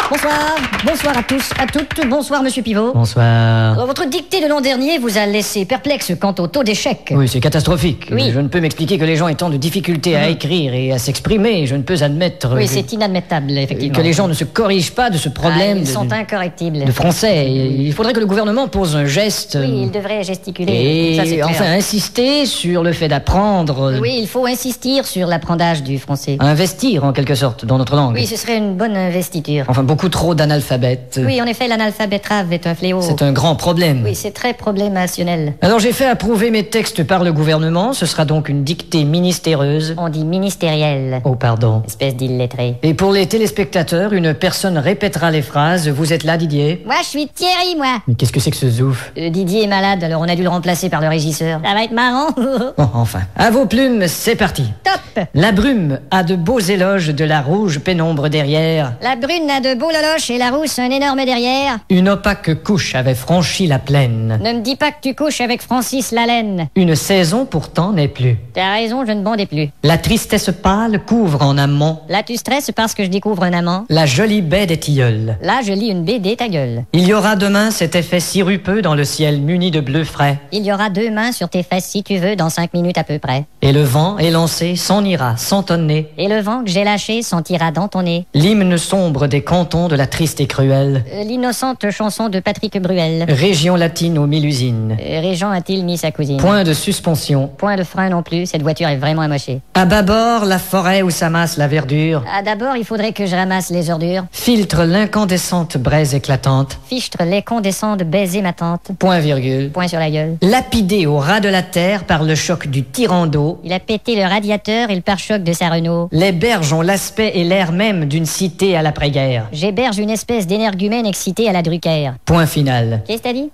Bonsoir, bonsoir à tous, à toutes, bonsoir Monsieur Pivot. Bonsoir. Votre dictée de l'an dernier vous a laissé perplexe quant au taux d'échec. Oui, c'est catastrophique. Oui. Je ne peux m'expliquer que les gens étant de difficultés à écrire et à s'exprimer. Je ne peux admettre Oui, c'est inadmettable, effectivement. que les gens ne se corrigent pas de ce problème Ils sont incorrectibles. de français. Il faudrait que le gouvernement pose un geste Oui, il devrait gesticuler. Ça, c'est et clair. enfin insister sur le fait d'apprendre, Oui, il faut insister sur l'apprentissage du français. investir en quelque sorte dans notre langue. Oui, ce serait une bonne investiture. Enfin, beaucoup trop d'analphabètes. Oui, en effet, l'analphabétrave est un fléau. C'est un grand problème. Oui, c'est très problémationnel. Alors j'ai fait approuver mes textes par le gouvernement. Ce sera donc une dictée ministéreuse. On dit ministériel. Oh, pardon. Espèce d'illettré. Et pour les téléspectateurs, une personne répétera les phrases. Vous êtes là, Didier? Moi, je suis Thierry, moi. Mais qu'est-ce que c'est que ce zouf? Didier est malade, alors on a dû le remplacer par le régisseur. Ça va être marrant. Bon, enfin. À vos plumes, c'est parti. Top. La brume a de beaux éloges de la rouge pénombre derrière. La brune a de beaux loloches et la rousse un énorme derrière. Une opaque couche avait franchi la plaine. Ne me dis pas que tu couches avec Francis Lalaine. Une saison pourtant n'est plus. T'as raison, je ne bondais plus. La tristesse pâle couvre en amont Là, tu stresses parce que je découvre un amant. la jolie baie des tilleuls. Là, je lis une BD, ta gueule. Il y aura demain cet effet sirupeux dans le ciel muni de bleu frais. Il y aura 2 mains sur tes fesses si tu veux, dans 5 minutes à peu près. Et le vent élancé s'en ira sans tonner. Et le vent que j'ai lâché sentira dans ton nez. L'hymne sombre des cantons de la triste et cruelle L'innocente chanson de Patrick Bruel. région latine aux 1000 usines. Régent a-t-il mis sa cousine? Point de suspension. Point de frein non plus, cette voiture est vraiment amochée. À bâbord, la forêt où s'amasse la verdure Ah, d'abord, il faudrait que je ramasse les ordures. filtre l'incandescente braise éclatante. Fichtre les condescends de baiser ma tante. Point virgule. Point sur la gueule. Lapidé au ras de la terre par le choc du tyran d'eau, Il a pété le radiateur et le pare-choc de sa Renault. les berges ont l'aspect et l'air même d'une cité à l'après-guerre. J'héberge une espèce d'énergumène excité à la Drucker. Point final. Qu'est-ce que t'as dit?